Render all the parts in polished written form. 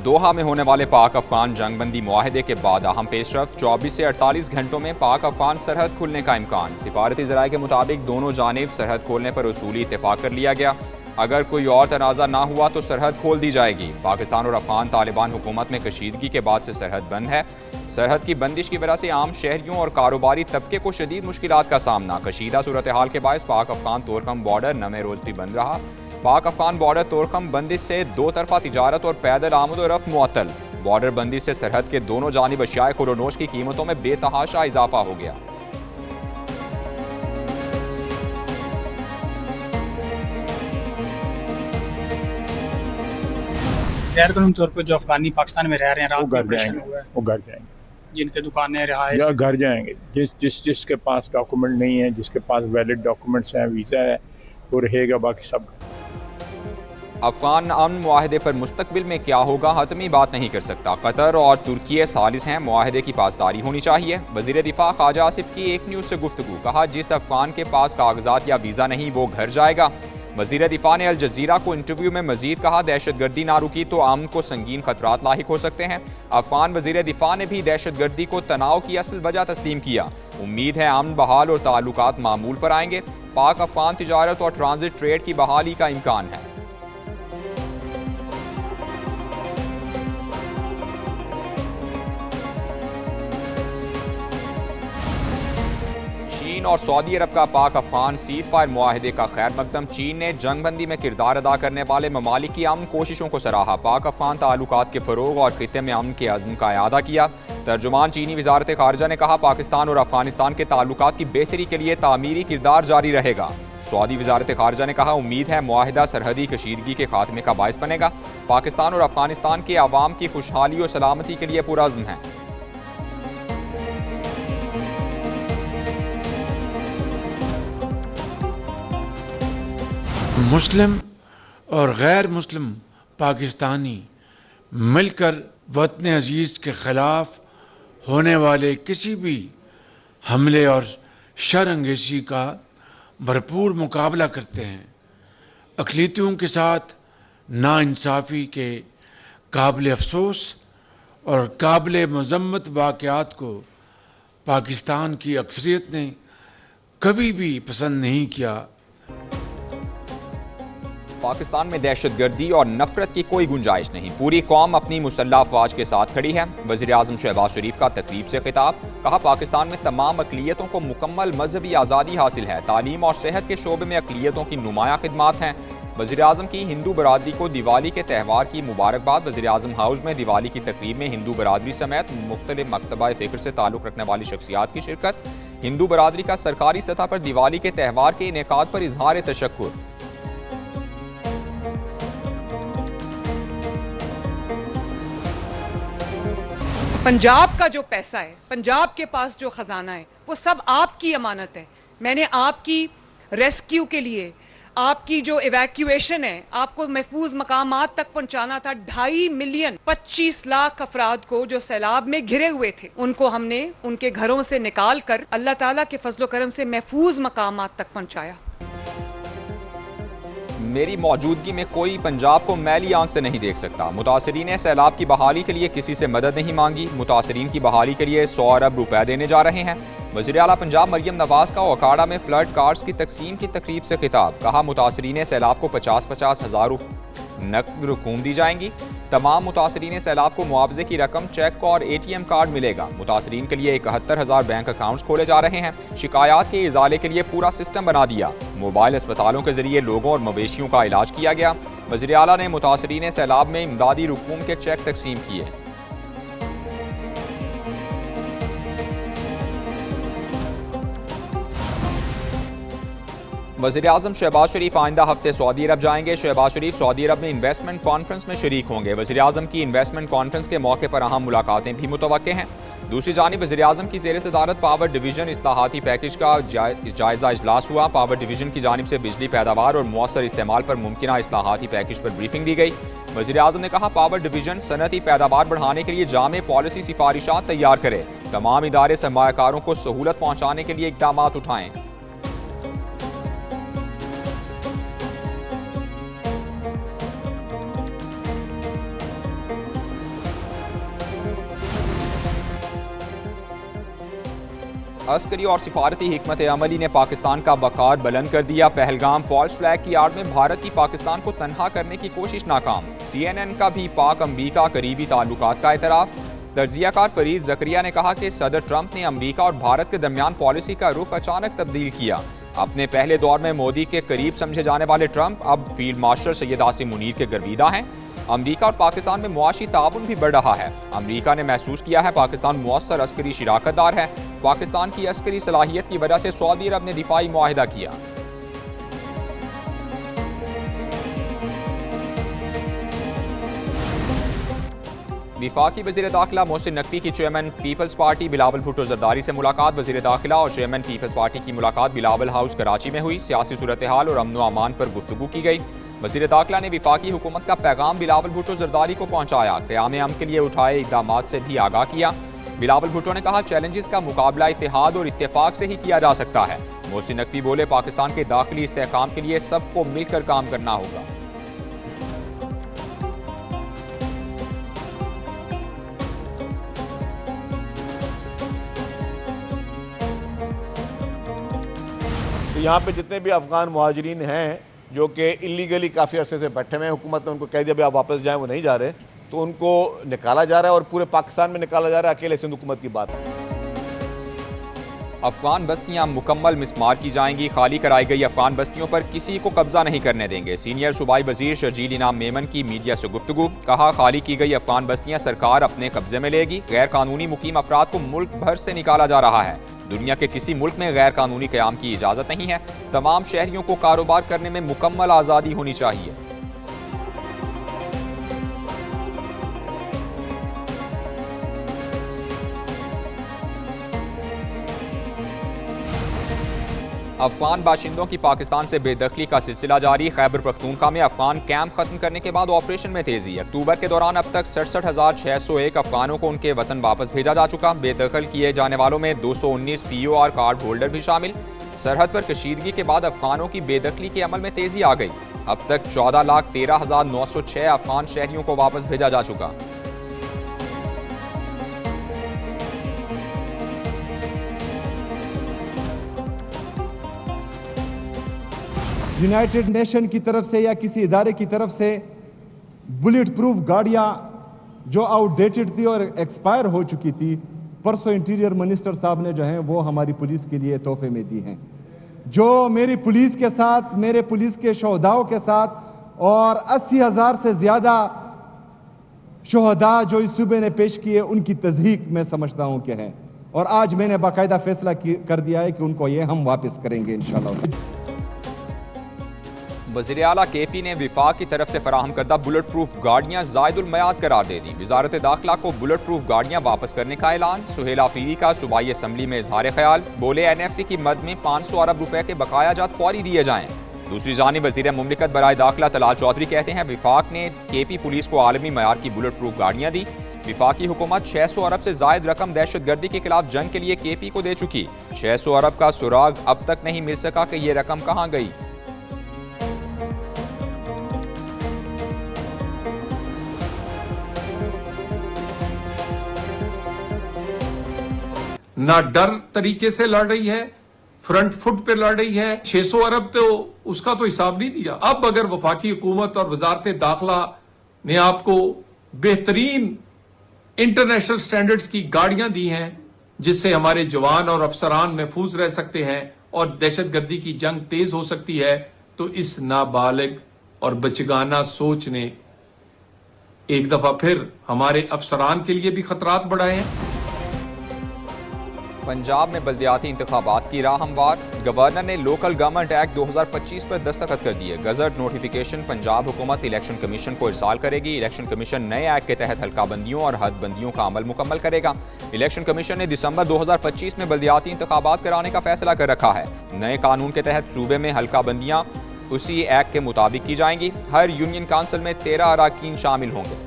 दोहा में होने वाले पाक अफगान जंगबंदी मुआहदे के बाद अहम पेशरफ्त 24 से 48 घंटों में पाक अफगान सरहद खुलने का इम्कान। सिफारती ज़राए के मुताबिक दोनों जानिब सरहद खोलने पर उसूली इत्तेफाक कर लिया गया। अगर कोई और तनाज़ा ना हुआ तो सरहद खोल दी जाएगी। पाकिस्तान और अफगान तालिबान हुकूमत में कशीदगी के बाद से सरहद बंद है। सरहद की बंदिश की वजह से आम शहरियों और कारोबारी तबके को शदीद मुश्किलात का सामना। कशीदा सूरत हाल के बायस पाक अफगान तोरखम बॉर्डर नमे रोज़ भी बंद रहा। पाक अफगान बॉर्डर तोरखम बंदिश से दो तरफा तिजारत और पैदल आमद और रफ्त मुअत्तल। बॉर्डर बंदिश से सरहद के दोनों जानिब अशियाए खुरोनोश की कीमतों में बेतहाशा इजाफा हो गया। गैर कानूनी तौर पर जो अफगानी पाकिस्तान में रह रहे हैं, वो घर जाएंगे, जिनके दुकानें रहा या घर जाएंगे। जिसके पास डॉक्यूमेंट नहीं है, जिसके पास वैलिड डॉक्यूमेंट्स हैं, वीज़ा है, वो रहेगा, बाकी सब। अफगान अमन मुआहदे पर मुस्तकबिल में क्या होगा हतमी बात नहीं कर सकता। कतर और तुर्की सालिस हैं, मुआहदे की पासदारी होनी चाहिए। वज़ीर दिफा ख्वाजा आसिफ की एक न्यूज़ से गुफ्तगू, कहा जिस अफगान के पास कागजात या वीज़ा नहीं वो घर जाएगा। वज़ीर दिफा ने अल जज़ीरा को इंटरव्यू में मजीद कहा दहशत गर्दी ना रुकी तो अमन को संगीन खतरात लाहिक हो सकते हैं। अफगान वज़ीर दिफा ने भी दहशत गर्दी को तनाव की असल वजह तस्लीम किया। उम्मीद है अमन बहाल और ताल्लुकात मामूल पर आएंगे। पाक अफगान तिजारत और ट्रांजिट ट्रेड की बहाली का इम्कान है। चीन और सऊदी अरब का पाक अफगान सीज़ फायर मुआहदे का खैर मकदम। चीन ने जंगबंदी में किरदार अदा करने वाले ममालिक की अमन कोशिशों को सराहा। पाक अफगान ताल्लुकात के फ़रोग और खित्ते में अमन के अज़्म का इआदा किया। तर्जुमान चीनी वज़ारत ख़ारिजा ने कहा पाकिस्तान और अफगानिस्तान के ताल्लुकात की बेहतरी के लिए तामीरी किरदार जारी रहेगा। सऊदी वज़ारत ख़ारिजा ने कहा उम्मीद है मुआहिदा सरहदी कशीदगी के खात्मे का बायस बनेगा। पाकिस्तान और अफगानिस्तान के अवाम की खुशहाली और सलामती के लिए पुरअज़्म है। मुस्लिम और गैर मुस्लिम पाकिस्तानी मिलकर वतन अजीज़ के ख़िलाफ़ होने वाले किसी भी हमले और शर अंगेज़ी का भरपूर मुकाबला करते हैं। अक़लीतियों के साथ नाइंसाफ़ी के काबिल अफ़सोस और काबिल मज़म्मत वाक़यात को पाकिस्तान की अक्सरियत ने कभी भी पसंद नहीं किया। पाकिस्तान में दहशत गर्दी और नफरत की कोई गुंजाइश नहीं। पूरी कौम अपनी मुसल्लह अफवाज के साथ खड़ी है। वज़ीर आज़म शहबाज शरीफ का तकरीब से खिताब, कहा पाकिस्तान में तमाम अक़लियतों को मुकम्मल मजहबी आज़ादी हासिल है। तालीम और सेहत के शोबे में अक़लियतों की नुमाया खिदमात हैं। वज़ीर आज़म की हिंदू बरादरी को दिवाली के त्यौहार की मुबारकबाद। वज़ीर आज़म हाउस में दिवाली की तकरीब में हिंदू बरादरी समेत मुख्तलिफ मकतबा फ़िक्र से ताल्लुक़ रखने वाली शख्सियात की शिरकत। हिंदू बरादरी का सरकारी सतह पर दिवाली के त्यौहार के इनेकाद पर इजहार तशक्कुर। पंजाब का जो पैसा है, पंजाब के पास जो खजाना है, वो सब आपकी अमानत है। मैंने आपकी रेस्क्यू के लिए, आपकी जो इवैक्यूएशन है, आपको महफूज मकामात तक पहुंचाना था। 2.5 मिलियन 25 लाख अफराद को जो सैलाब में घिरे हुए थे, उनको हमने उनके घरों से निकाल कर अल्लाह ताला के फजलो करम से महफूज मकामात तक पहुंचाया। मेरी मौजूदगी में कोई पंजाब को मैली आंख से नहीं देख सकता। मुतासरीन सैलाब की बहाली के लिए किसी से मदद नहीं मांगी। मुतासरीन की बहाली के लिए 100 अरब रुपए देने जा रहे हैं। वज़ीर आला पंजाब मरियम नवाज का अखाड़ा में फ्लड कार्ड्स की तकसीम की तकरीब से खिताब, कहा मुतासरीन सैलाब को 50-50 हज़ार नकद रकूम दी जाएंगी। तमाम मुतासरीन सैलाब को मुआवजे की रकम, चेक और ATM कार्ड मिलेगा। मुतासरीन के लिए 71,000 बैंक अकाउंट्स खोले जा रहे हैं। शिकायत के इजाले के लिए पूरा सिस्टम बना दिया। मोबाइल अस्पतालों के जरिए लोगों और मवेशियों का इलाज किया गया। वज़ीर आला ने मुतासरीन सैलाब में इमदादी रकूम के चेक तकसीम किए। वज़ीर आज़म शहबाज शरीफ आइंदा हफ्ते सऊदी अरब जाएंगे। शहबाज शरीफ सऊदी अरब में इन्वेस्टमेंट कॉन्फ्रेंस में शरीक होंगे। वज़ीर आज़म की इन्वेस्टमेंट कॉन्फ्रेंस के मौके पर अहम मुलाकातें भी मुतवक्के हैं। दूसरी जानिब वज़ीर आज़म की ज़ेर सदारत पावर डिवीज़न इस्लाहाती पैकेज का जायज़ा इजलास हुआ। पावर डिवीज़न की जानिब से बिजली पैदावार और मौसर इस्तेमाल पर मुमकिन इस्लाहाती पैकेज पर ब्रीफिंग दी गई। वज़ीर आज़म ने कहा पावर डिवीज़न सनती पैदावार बढ़ाने के लिए जामे पॉलिसी सिफारिशात तैयार करे। तमाम इदारे सरमायाकारों को सहूलत पहुँचाने के लिए इक़दाम उठाएँ। अस्करी और सिफारती हिकमत अमली ने पाकिस्तान का वक़ार बुलंद कर दिया। पहलगाम फॉल्स फ्लैग की आड़ में भारत की पाकिस्तान को तनहा करने की कोशिश नाकाम। CNN का भी पाक अमरीका करीबी ताल्लुकात का एतराफ़। तर्जियाकार फरीद ज़करिया ने कहा कि सदर ट्रंप ने अमरीका और भारत के दरमियान पॉलिसी का रुख अचानक तब्दील किया। अपने पहले दौर में मोदी के करीब समझे जाने वाले ट्रंप अब फील्ड मार्शल सैयद आसिम मुनीर के गर्विदा हैं। अमरीका और पाकिस्तान में मुआशी ताउन भी बढ़ रहा है। अमरीका ने महसूस किया है पाकिस्तान मुअस्सर अस्करी शिराकतदार है। पाकिस्तान की अस्करी सलाहियत की वजह से सऊदी अरब ने दिफाई मुआहिदा किया। वफाकी वज़ीर दाखिला मोहसिन नकवी की चेयरमैन पीपल्स पार्टी बिलावल भुट्टो जरदारी से मुलाकात। वज़ीर दाखिला और चेयरमैन पीपल्स पार्टी की मुलाकात बिलावल हाउस कराची में हुई। सियासी सूरत हाल और अमन व अमान पर गुफ्तगू की गई। वज़ीर दाखिला ने वफाकी हुकूमत का पैगाम बिलावल भुट्टो जरदारी को पहुँचाया। क़याम अमन के लिए उठाए इक़दामात से भी आगाह किया। बिलावल भुट्टो ने कहा चैलेंजेस का मुकाबला इत्तेहाद और इत्तेफाक से ही किया जा सकता है। मोहसिन नकवी बोले पाकिस्तान के दाखिली इस्तेहकाम के लिए सबको मिलकर काम करना होगा। तो यहाँ पे जितने भी अफ़गान मुहाजिरीन हैं जो कि इलीगली काफ़ी अरसे से बैठे हुए हैं, हुकूमत ने उनको कह दिया भाई आप वापस जाएं, वो नहीं जा रहे, तो उनको निकाला जा रहा है और पूरे पाकिस्तान में निकाला जा रहा है। अकेले सिंध हुकूमत की बात है। अफगान बस्तियां मुकम्मल मिसमार की जाएंगी। खाली कराई गई अफगान बस्तियों पर किसी को कब्जा नहीं करने देंगे। सीनियर सूबाई वजीर शर्जील इनाम मेमन की मीडिया से गुफ्तगू। कहा खाली की गई अफगान बस्तियां सरकार अपने कब्जे में लेगी। गैर कानूनी मुकीम अफराद को मुल्क भर से निकाला जा रहा है। दुनिया के किसी मुल्क में गैर कानूनी क़याम की इजाज़त नहीं है। तमाम शहरियों को कारोबार करने में मुकम्मल आज़ादी होनी चाहिए। अफगान बाशिंदों की पाकिस्तान से बेदखली का सिलसिला जारी। खैबर पख्तूनख्वा में अफगान कैंप खत्म करने के बाद ऑपरेशन में तेजी। अक्टूबर के दौरान अब तक 67,601 अफगानों को उनके वतन वापस भेजा जा चुका। बेदखल किए जाने वालों में 219 POR कार्ड होल्डर भी शामिल। सरहद पर कशीदगी के बाद अफगानों की बेदखली के अमल में तेजी आ गई। अब तक 14,13,906 अफगान शहरियों को वापस भेजा जा चुका। यूनाइटेड नेशन की तरफ से या किसी इदारे की तरफ से बुलेट प्रूफ गाड़ियां जो आउटडेटेड थी और एक्सपायर हो चुकी थी, परसों इंटीरियर मिनिस्टर साहब ने जो है वो हमारी पुलिस के लिए तोहफे में दी हैं। जो मेरी पुलिस के साथ, मेरे पुलिस के शोहदाओं के साथ और 80,000 से ज़्यादा शोहदा जो इस सूबे ने पेश किए, उनकी तज़हीक मैं समझता हूं कि है। और आज मैंने बाकायदा फैसला कर दिया है कि उनको ये हम वापस करेंगे इंशाल्लाह। वज़ीर आला KP ने विफाक की तरफ से फराहम करदा बुलेट प्रूफ गाड़ियाँ ज़ायदुल मयाद करार दे दी। वज़ारत दाखिला को बुलेट प्रूफ गाड़ियाँ वापस करने का ऐलान। सुहेल आफरीदी का सूबाई असम्बली में इजहार ख्याल। बोले NFC की मद में 500 अरब रुपए के बकाया जात फौरी दिए जाएं। दूसरी जानिब वज़ीर मुमलिकत बराए दाखिला तलाल चौधरी कहते हैं विफाक ने KP पुलिस को आलमी मयार की बुलेट प्रूफ गाड़ियाँ दी। विफाकी हुकूमत 600 अरब से जायद रकम दहशत गर्दी के खिलाफ जंग के लिए KP को दे चुकी। 600 अरब का सुराग अब तक नहीं मिल सका कि ये रकम कहाँ गई। ना डर तरीके से लड़ रही है, फ्रंट फुट पे लड़ रही है। 600 अरब तो उसका तो हिसाब नहीं दिया। अब अगर वफाकी हुकूमत और वजारत दाखिला ने आपको बेहतरीन इंटरनेशनल स्टैंडर्ड्स की गाड़ियां दी हैं जिससे हमारे जवान और अफसरान महफूज रह सकते हैं और दहशतगर्दी की जंग तेज हो सकती है, तो इस नाबालिग और बचगाना सोच ने एक दफा फिर हमारे अफसरान के लिए भी खतरात बढ़ाए हैं। पंजाब में बल्दियाती इंतखाबात की राह हमवार। गवर्नर ने लोकल गवर्नमेंट एक्ट 2025 पर दस्तखत कर दिए। गजट नोटिफिकेशन पंजाब हुकूमत इलेक्शन कमीशन को इरसाल करेगी। इलेक्शन कमीशन नए एक्ट के तहत हल्काबंदियों और हदबंदियों का अमल मुकम्मल करेगा। इलेक्शन कमीशन ने दिसंबर 2025 में बल्दियाती इंतखाबात कराने का फैसला कर रखा है। नए कानून के तहत सूबे में हल्काबंदियाँ उसी एक्ट के मुताबिक की जाएंगी। हर यूनियन काउंसिल में 13 अरकान शामिल होंगे।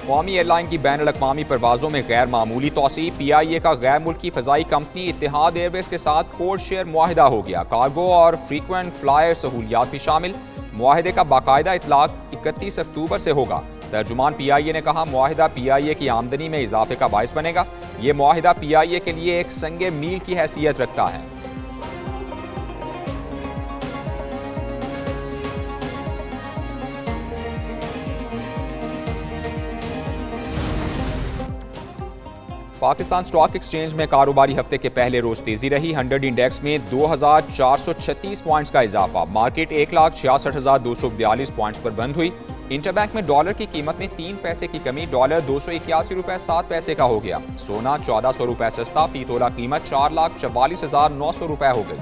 कौमी एयरलाइन की बैन अल-अक़वामी परवाज़ों में गैर मामूली तोसी। PIA का गैर मुल्की फ़ज़ाई कंपनी इत्तेहाद एयरवेज़ के साथ कोड शेयर मुआहिदा हो गया। कार्गो और फ्रीक्वेंट फ्लायर सहूलियात भी शामिल। मुआहिदे का बाकायदा इतलाक 31 अक्टूबर से होगा। तर्जुमान PIA ने कहा, मुआहिदा PIA की आमदनी में इजाफे का बाइस बनेगा। ये मुआहिदा PIA के लिए एक संगे मील की हैसियत रखता है। पाकिस्तान स्टॉक एक्सचेंज में कारोबारी हफ्ते के पहले रोज तेजी रही। 100 इंडेक्स में 2436 पॉइंट्स का इजाफा। मार्केट 1,66,242 पॉइंट्स पर बंद हुई। इंटरबैंक में डॉलर की कीमत में 3 पैसे की कमी, डॉलर 281 रुपए 7 पैसे का हो गया। सोना 1400 रुपए सस्ता, फी तोला कीमत 4,44,900 रुपए हो गई।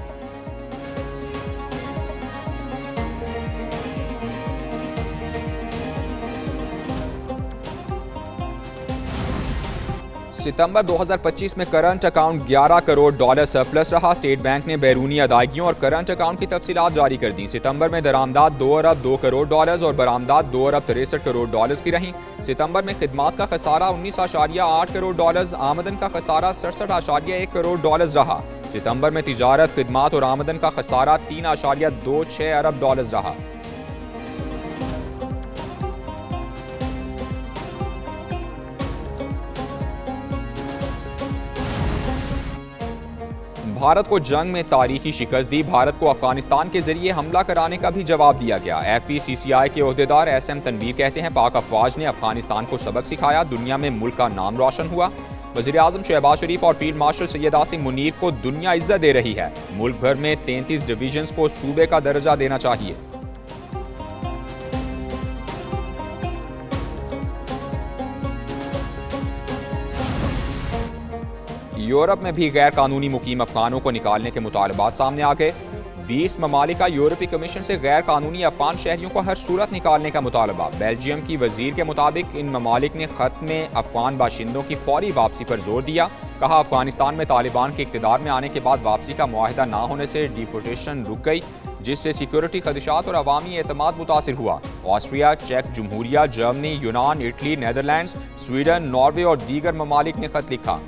सितंबर 2025 में current account 11 crore dollar surplus रहा। स्टेट बैंक ने बैरूनी अदायगियों और करंट अकाउंट की तफसीलात जारी कर दी। सितंबर में दरामदाद 2 अरब 2 करोड़ डॉलर्स और बरामदाद 2 अरब 63 करोड़ डॉलर्स की रहीं। सितंबर में खिदमात का खसारा 19.8 करोड़ डॉलर्स, आमदन का खसारा 67.1 करोड़ डॉलर्स रहा। सितंबर में तिजारत, खिदमात और आमदन का खसारा 3.26 अरब डॉलर्स रहा। भारत को जंग में तारीखी शिकस्त दी। भारत को अफगानिस्तान के जरिए हमला कराने का भी जवाब दिया गया। FPCCI के ओहदेदार SM तनवीर कहते हैं, पाक अफवाज ने अफगानिस्तान को सबक सिखाया, दुनिया में मुल्क का नाम रोशन हुआ। वज़ीर आज़म शहबाज शरीफ और फील्ड मार्शल सैयद आसिम मुनीर को दुनिया इज्जत दे रही है। मुल्क भर में 33 डिवीजन्स को सूबे का दर्जा देना चाहिए। यूरोप में भी गैर कानूनी मुकीम अफगानों को निकालने के मुतालबात सामने आ गए। 20 ममालिक का यूरोपीय कमीशन से गैर कानूनी अफगान शहरियों को हर सूरत निकालने का मुतालबा। बेल्जियम की वजीर के मुताबिक इन ममालिक ने खत में अफगान बाशिंदों की फौरी वापसी पर जोर दिया। कहा, अफगानिस्तान में तालिबान के इक़्तिदार में आने के बाद वापसी का मुआहिदा ना होने से डिपोर्टेशन रुक गई, जिससे सिक्योरिटी खदशात और अवामी एतमाद मुतासिर हुआ। ऑस्ट्रिया, चेक जमहूरिया, जर्मनी, यूनान, इटली, नीदरलैंड्स, स्वीडन, नॉर्वे और दीगर ममालिक ने खत लिखा।